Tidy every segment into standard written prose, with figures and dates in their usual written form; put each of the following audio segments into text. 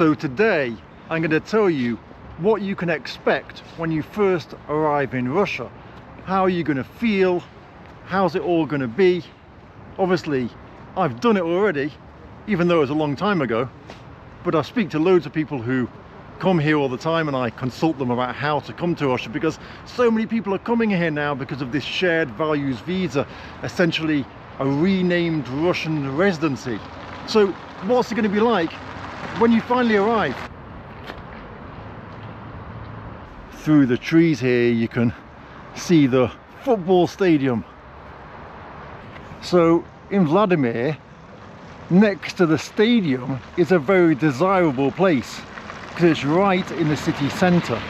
So today I'm going to tell you what you can expect when you first arrive in Russia. How are you going to feel? How's it all going to be? Obviously I've done it already, even though it was a long time ago, but I speak to loads of people who come here all the time, and I consult them about how to come to Russia, because so many people are coming here now because of this shared values visa, essentially a renamed Russian residency. So what's it going to be like when you finally arrive? Through the trees here you can see the football stadium. So in Vladimir, next to the stadium is a very desirable place because it's right in the city centre.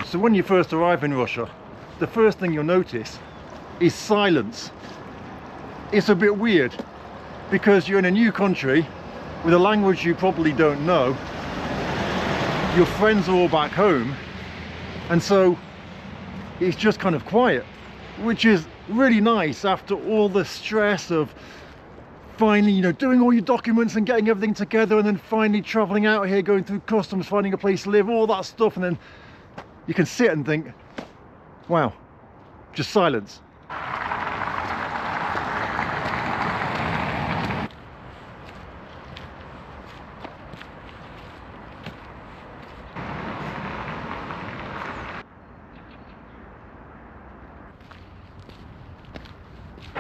So when you first arrive in Russia, the first thing you'll notice is silence. It's a bit weird because you're in a new country with a language you probably don't know. Your friends are all back home, and so it's just kind of quiet, which is really nice after all the stress of finally, you know, doing all your documents and getting everything together, and then finally traveling out here, going through customs, finding a place to live, all that stuff, and then you can sit and think, wow, just silence.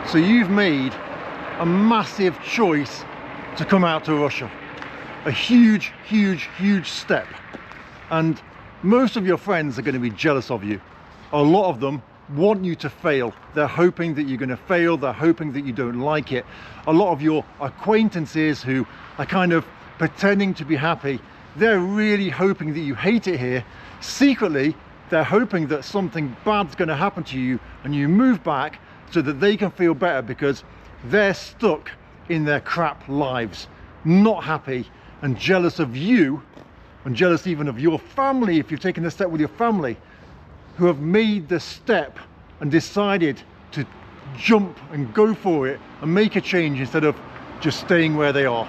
So you've made a massive choice to come out to Russia. A huge, huge, huge step. And most of your friends are going to be jealous of you. A lot of them want you to fail. They're hoping that you're going to fail. They're hoping that you don't like it. A lot of your acquaintances who are kind of pretending to be happy, they're really hoping that you hate it here. Secretly, they're hoping that something bad's going to happen to you and you move back so that they can feel better, because they're stuck in their crap lives, not happy and jealous of you, and jealous even of your family if you've taken the step with your family, who have made the step and decided to jump and go for it and make a change instead of just staying where they are.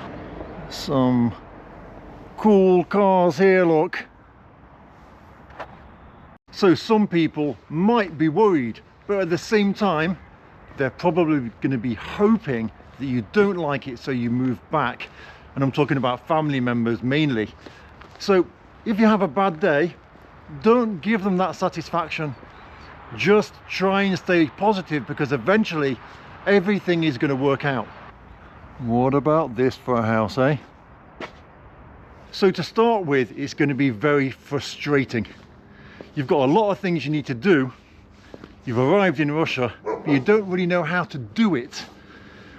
Some cool cars here, look. So some people might be worried, but at the same time they're probably going to be hoping that you don't like it so you move back. And I'm talking about family members mainly. So if you have a bad day, don't give them that satisfaction. Just try and stay positive, because eventually everything is going to work out. What about this for a house, eh? So to start with, it's going to be very frustrating. You've got a lot of things you need to do. You've arrived in Russia, but you don't really know how to do it.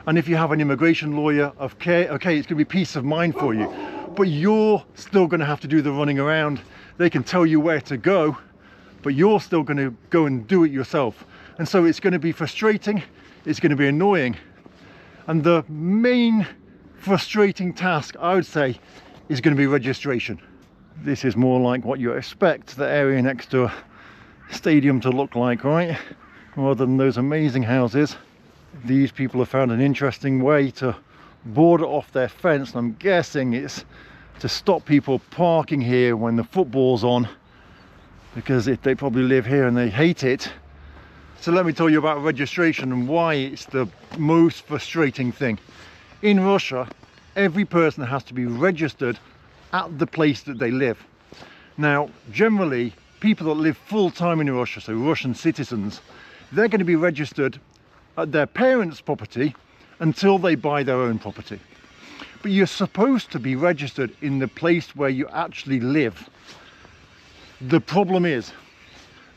And if you have an immigration lawyer, okay, it's going to be peace of mind for you. But you're still going to have to do the running around. They can tell you where to go, but you're still going to go and do it yourself. And so it's going to be frustrating, it's going to be annoying. And the main frustrating task, I would say, is going to be registration. This is more like what you expect the area next to a stadium to look like, right? Rather than those amazing houses. These people have found an interesting way to border off their fence, and I'm guessing it's to stop people parking here when the football's on, because if they probably live here and they hate it. So let me tell you about registration and why it's the most frustrating thing. In Russia, every person has to be registered at the place that they live. Now, generally, people that live full-time in Russia, so Russian citizens, they're going to be registered at their parents' property until they buy their own property. But you're supposed to be registered in the place where you actually live. The problem is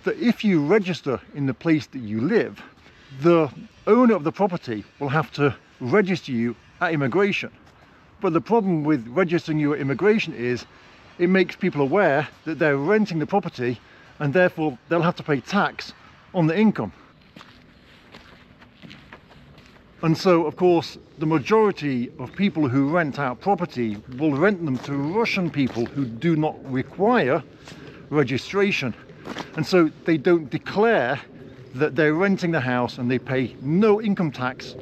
that if you register in the place that you live, the owner of the property will have to register you at immigration. But the problem with registering you at immigration is it makes people aware that they're renting the property, and therefore they'll have to pay tax on the income. And so, of course, the majority of people who rent out property will rent them to Russian people who do not require registration. And so they don't declare that they're renting the house, and they pay no income tax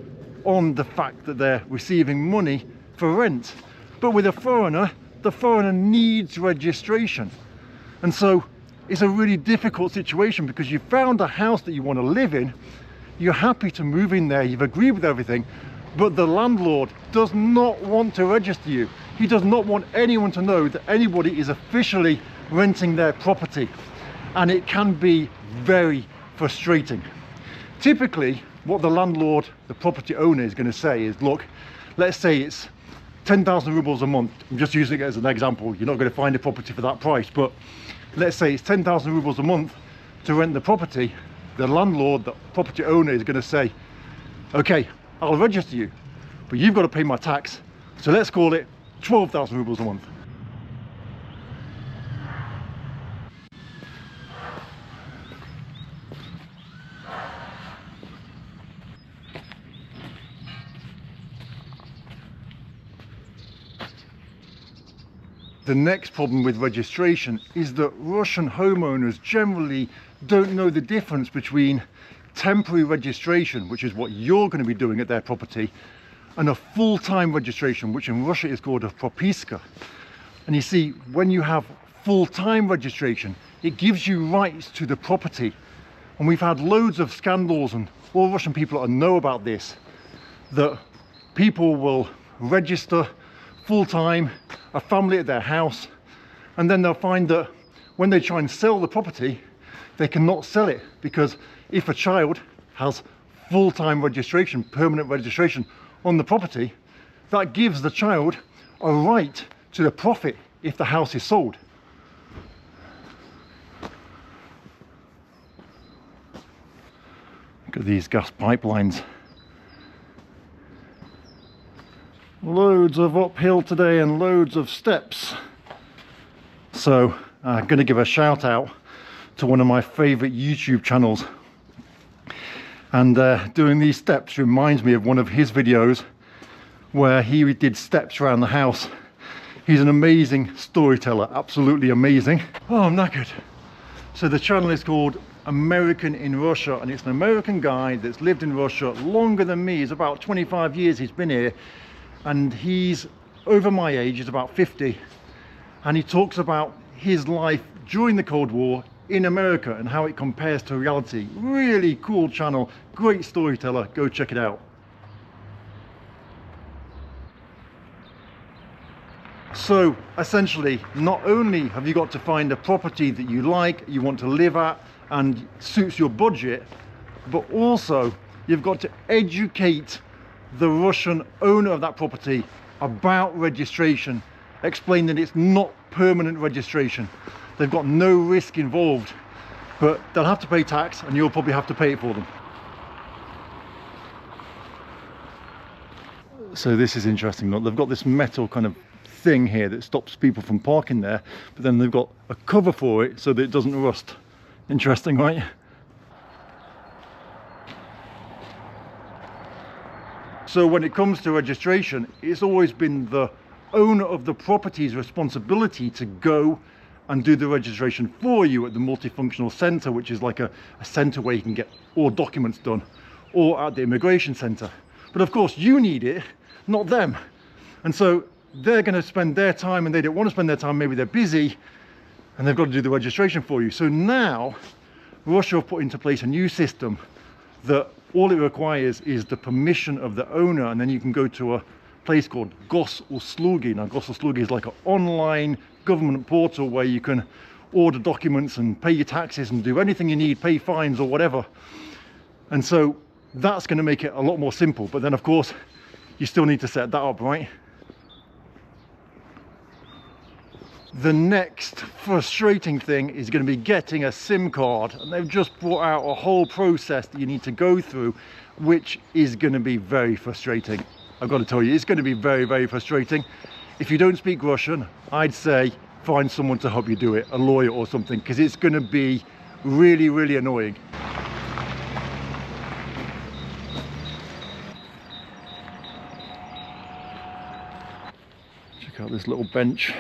on the fact that they're receiving money for rent. But with a foreigner, the foreigner needs registration. And so it's a really difficult situation because you found a house that you want to live in, you're happy to move in there, you've agreed with everything, but the landlord does not want to register you. He does not want anyone to know that anybody is officially renting their property. And it can be very frustrating. Typically, what the landlord, the property owner, is going to say is, look, let's say it's 10,000 rubles a month. I'm just using it as an example. You're not going to find a property for that price, but let's say it's 10,000 rubles a month to rent the property. The landlord, the property owner, is going to say, okay, I'll register you, but you've got to pay my tax. So let's call it 12,000 rubles a month. The next problem with registration is that Russian homeowners generally don't know the difference between temporary registration, which is what you're going to be doing at their property, and a full-time registration, which in Russia is called a propiska. And you see, when you have full-time registration, it gives you rights to the property. And we've had loads of scandals, and all Russian people know about this, that people will register full-time, a family at their house, and then they'll find that when they try and sell the property, they cannot sell it, because if a child has full-time registration, permanent registration on the property, that gives the child a right to the profit if the house is sold. Look at these gas pipelines. Loads of uphill today and loads of steps. So I'm going to give a shout out to one of my favorite YouTube channels, and doing these steps reminds me of one of his videos where he did steps around the house. He's an amazing storyteller, absolutely amazing. Oh, I'm knackered. So the channel is called American in Russia, and it's an American guy that's lived in Russia longer than me. It's about 25 years he's been here, and he's over my age, he's about 50, and he talks about his life during the Cold War in America and how it compares to reality. Really cool channel, great storyteller, go check it out. So essentially, not only have you got to find a property that you like, you want to live at and suits your budget, but also you've got to educate the Russian owner of that property about registration, explain that it's not permanent registration. They've got no risk involved, but they'll have to pay tax and you'll probably have to pay it for them. So this is interesting. Look, they've got this metal kind of thing here that stops people from parking there, but then they've got a cover for it so that it doesn't rust. Interesting, right? So when it comes to registration, it's always been the owner of the property's responsibility to go and do the registration for you at the multifunctional centre, which is like a centre where you can get all documents done, or at the immigration centre. But of course you need it, not them. And so they're going to spend their time, and they don't want to spend their time, maybe they're busy, and they've got to do the registration for you. So now Russia have put into place a new system that all it requires is the permission of the owner, and then you can go to a place called Gosuslugi. Now Gosuslugi is like an online government portal where you can order documents and pay your taxes and do anything you need, pay fines or whatever. And so that's going to make it a lot more simple, but then of course you still need to set that up, right? The next frustrating thing is going to be getting a SIM card, and they've just brought out a whole process that you need to go through, which is going to be very frustrating. I've got to tell you, it's going to be very, very frustrating. If you don't speak Russian, I'd say find someone to help you do it, a lawyer or something, because it's going to be really, really annoying. Check out this little bench.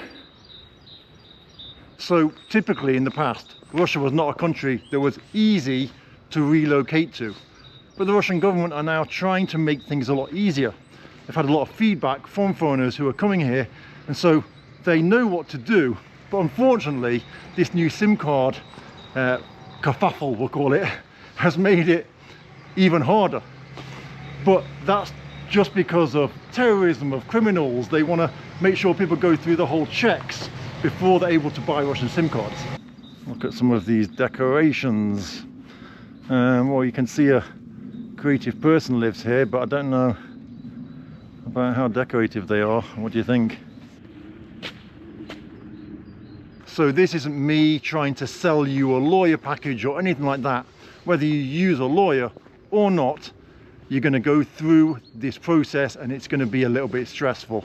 So typically in the past, Russia was not a country that was easy to relocate to. But the Russian government are now trying to make things a lot easier. They've had a lot of feedback from foreigners who are coming here, and so they know what to do, but unfortunately this new SIM card kerfuffle, we'll call it, has made it even harder. But that's just because of terrorism, of criminals. They want to make sure people go through the whole checks before they're able to buy Russian SIM cards. Look at some of these decorations. Well, you can see a creative person lives here, but I don't know about how decorative they are. What do you think? So this isn't me trying to sell you a lawyer package or anything like that. Whether you use a lawyer or not, you're going to go through this process and it's going to be a little bit stressful.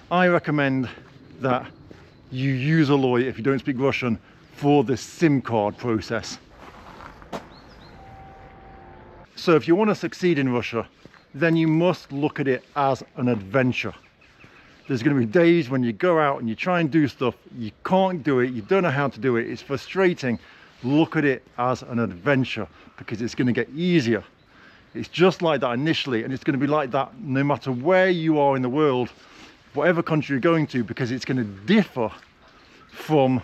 I recommend that you use a lawyer if you don't speak Russian for the SIM card process. So if you want to succeed in Russia, then you must look at it as an adventure. There's going to be days when you go out and you try and do stuff, you can't do it, you don't know how to do it, it's frustrating. Look at it as an adventure, because it's going to get easier. It's just like that initially, and it's going to be like that no matter where you are in the world, whatever country you're going to, because it's going to differ from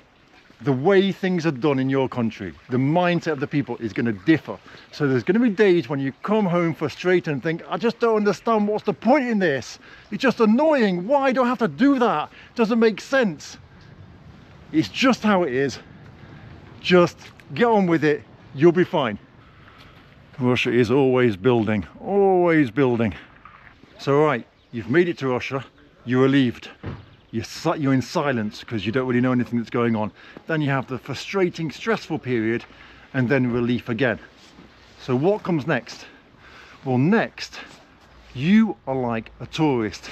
the way things are done in your country. The mindset of the people is going to differ. So there's going to be days when you come home frustrated and think, I just don't understand, what's the point in this? It's just annoying. Why do I have to do that? It doesn't make sense. It's just how it is. Just get on with it. You'll be fine. Russia is always building, always building. So right, you've made it to Russia, you're relieved. You're in silence because you don't really know anything that's going on. Then you have the frustrating, stressful period, and then relief again. So what comes next? Well, next, you are like a tourist.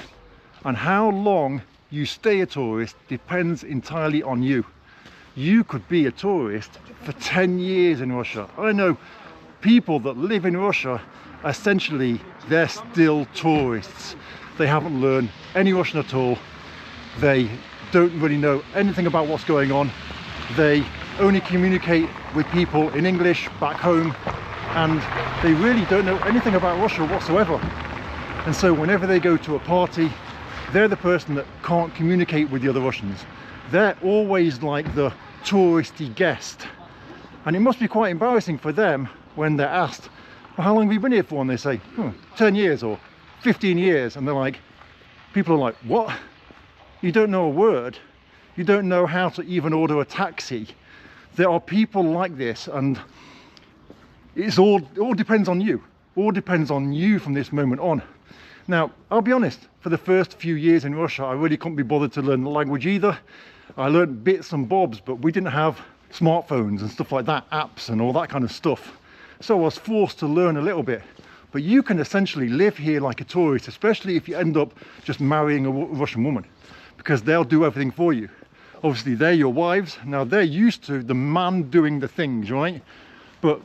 And how long you stay a tourist depends entirely on you. You could be a tourist for 10 years in Russia. I know people that live in Russia, essentially, they're still tourists. They haven't learned any Russian at all. They don't really know anything about what's going on. They only communicate with people in English back home, and they really don't know anything about Russia whatsoever. And so whenever they go to a party, they're the person that can't communicate with the other Russians. They're always like the touristy guest. And it must be quite embarrassing for them when they're asked, well, how long have you been here for? And they say, 10 years or 15 years. And they're like, people are like, what? You don't know a word. You don't know how to even order a taxi. There are people like this, and it all depends on you. All depends on you from this moment on. Now, I'll be honest, for the first few years in Russia, I really couldn't be bothered to learn the language either. I learned bits and bobs, but we didn't have smartphones and stuff like that, apps and all that kind of stuff. So I was forced to learn a little bit. But you can essentially live here like a tourist, especially if you end up just marrying a Russian woman, because they'll do everything for you. Obviously, they're your wives. Now, they're used to the man doing the things, right? But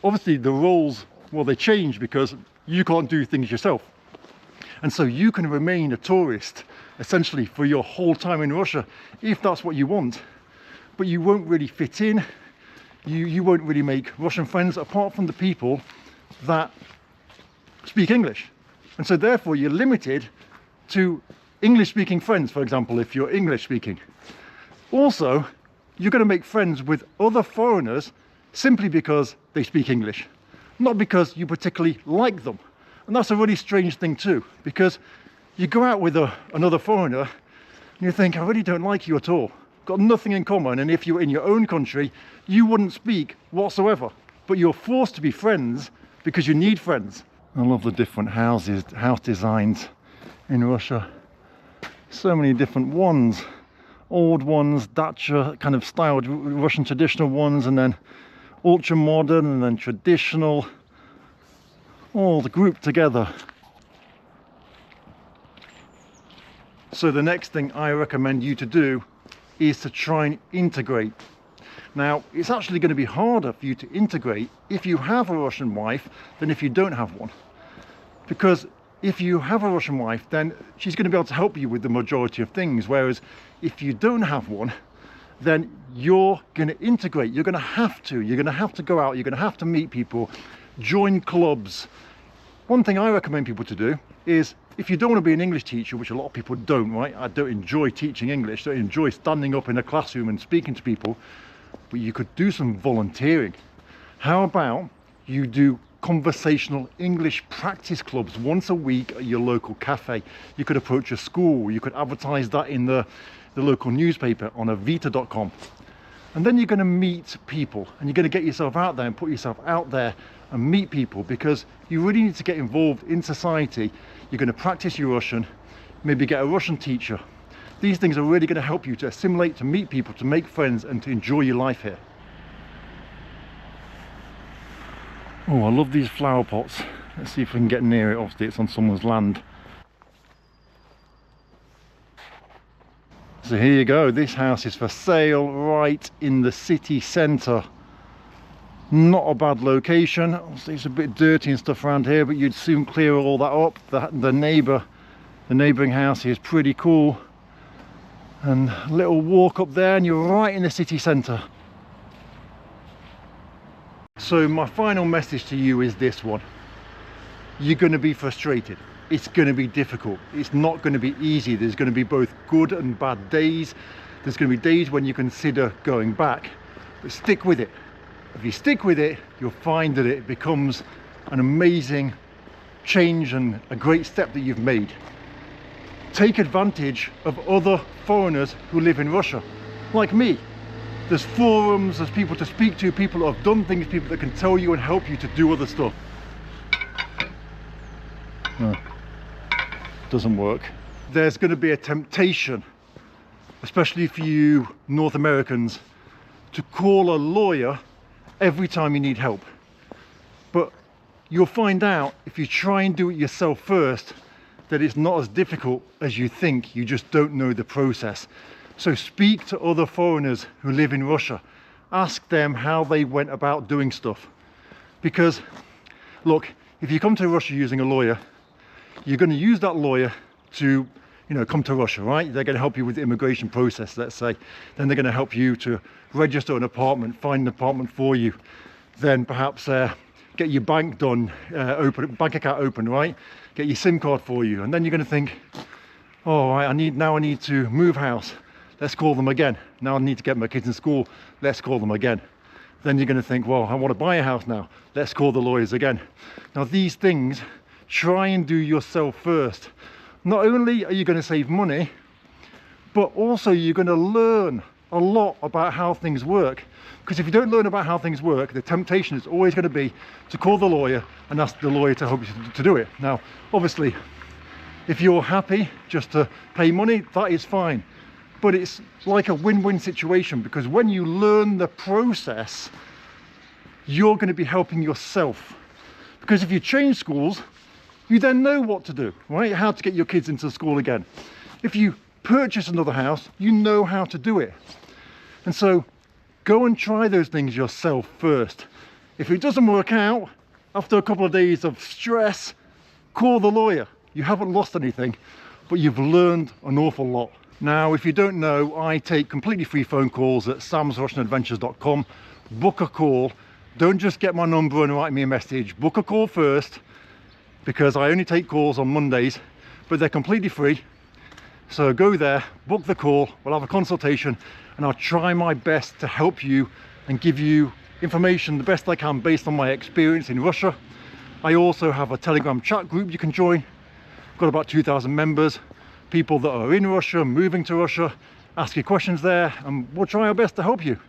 obviously the roles, well, they change because you can't do things yourself. And so you can remain a tourist essentially for your whole time in Russia, if that's what you want. But you won't really fit in. You won't really make Russian friends apart from the people that speak English. And so therefore you're limited to English-speaking friends, for example, if you're English-speaking. Also, you're going to make friends with other foreigners simply because they speak English, not because you particularly like them. And that's a really strange thing too, because you go out with another foreigner and you think, I really don't like you at all. Got nothing in common, and if you're in your own country, you wouldn't speak whatsoever. But you're forced to be friends because you need friends. I love the different house designs in Russia. So many different ones. Old ones, dacha kind of styled Russian traditional ones, and then ultra modern, and then traditional, all grouped together. So the next thing I recommend you to do is to try and integrate. Now, it's actually going to be harder for you to integrate if you have a Russian wife than if you don't have one. Because if you have a Russian wife, then she's going to be able to help you with the majority of things. Whereas if you don't have one, then you're going to integrate. You're going to have to. You're going to have to go out. You're going to have to meet people, join clubs. One thing I recommend people to do is if you don't want to be an English teacher, which a lot of people don't, right? I don't enjoy teaching English, don't enjoy standing up in a classroom and speaking to people, but you could do some volunteering. How about you do conversational English practice clubs once a week at your local cafe? You could approach a school, you could advertise that in the local newspaper on avita.com. And then you're going to meet people, and you're going to get yourself out there and put yourself out there and meet people, because you really need to get involved in society. You're going to practice your Russian, maybe get a Russian teacher. These things are really going to help you to assimilate, to meet people, to make friends, and to enjoy your life here. Oh, I love these flower pots. Let's see if we can get near it. Obviously it's on someone's land. So here you go, this house is for sale right in the city centre. Not a bad location. Obviously it's a bit dirty and stuff around here, but you'd soon clear all that up. The neighbouring house is pretty cool. And a little walk up there and you're right in the city centre. So my final message to you is this one. You're going to be frustrated. It's going to be difficult. It's not going to be easy. There's going to be both good and bad days. There's going to be days when you consider going back, but stick with it. If you stick with it, you'll find that it becomes an amazing change and a great step that you've made. Take advantage of other foreigners who live in Russia, like me. There's forums, there's people to speak to, people that have done things, people that can tell you and help you to do other stuff. No, doesn't work. There's going to be a temptation, especially for you North Americans, to call a lawyer every time you need help. But you'll find out if you try and do it yourself first that it's not as difficult as you think. You just don't know the process. So speak to other foreigners who live in Russia. Ask them how they went about doing stuff. Because look, if you come to Russia using a lawyer, you're going to use that lawyer to, come to Russia, right? They're going to help you with the immigration process, let's say. Then they're going to help you to register an apartment, find an apartment for you. Then perhaps get your bank done, bank account open, right? Get your SIM card for you. And then you're going to think, oh, right, I need to move house. Let's call them again. Now I need to get my kids in school. Let's call them again. Then you're going to think, well, I want to buy a house now. Let's call the lawyers again. Now these things, try and do yourself first. Not only are you going to save money, but also you're going to learn a lot about how things work. Because if you don't learn about how things work, the temptation is always going to be to call the lawyer and ask the lawyer to help you to do it. Now, obviously, if you're happy just to pay money, that is fine. But it's like a win-win situation, because when you learn the process, you're going to be helping yourself. Because if you change schools, you then know what to do, right? How to get your kids into school again. If you purchase another house, you know how to do it. And so go and try those things yourself first. If it doesn't work out, after a couple of days of stress, call the lawyer. You haven't lost anything, but you've learned an awful lot. Now, if you don't know, I take completely free phone calls at samsrussianadventures.com. Book a call. Don't just get my number and write me a message. Book a call first, because I only take calls on Mondays, but they're completely free. So go there, book the call, we'll have a consultation, and I'll try my best to help you and give you information the best I can based on my experience in Russia. I also have a Telegram chat group you can join. Got about 2,000 members, people that are in Russia, moving to Russia. Ask your questions there and we'll try our best to help you.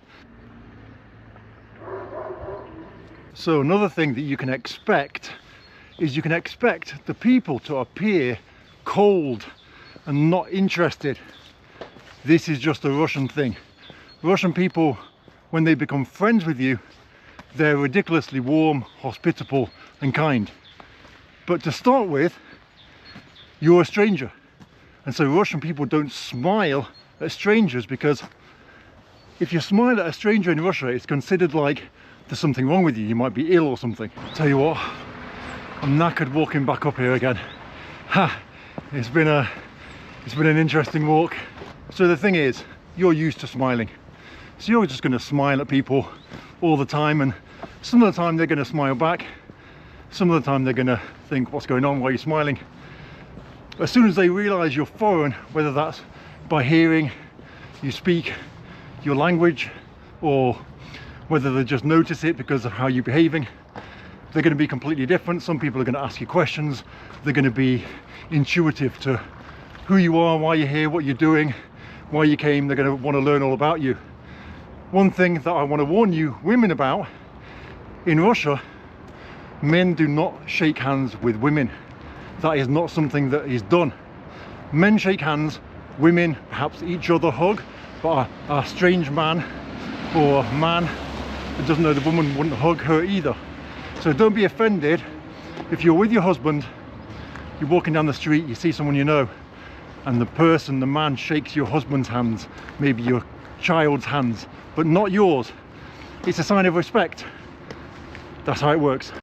So another thing that you can expect is you can expect the people to appear cold and not interested. This is just a Russian thing. Russian people, when they become friends with you, they're ridiculously warm, hospitable and kind. But to start with, you're a stranger. And so Russian people don't smile at strangers, because if you smile at a stranger in Russia, it's considered like there's something wrong with you. You might be ill or something. Tell you what, I'm knackered walking back up here again. It's been an interesting walk. So the thing is, you're used to smiling. So you're just going to smile at people all the time, and some of the time they're going to smile back. Some of the time they're going to think, what's going on, why are you smiling? As soon as they realize you're foreign, whether that's by hearing you speak your language or whether they just notice it because of how you're behaving, they're going to be completely different. Some people are going to ask you questions. They're going to be intuitive to who you are, why you're here, what you're doing, why you came. They're going to want to learn all about you. One thing that I want to warn you women about: in Russia, men do not shake hands with women. That is not something that is done. Men shake hands, women perhaps each other hug, but a strange man or a man that doesn't know the woman wouldn't hug her either. So don't be offended if you're with your husband, you're walking down the street, you see someone you know, and the man shakes your husband's hands, maybe your child's hands, but not yours. It's a sign of respect. That's how it works.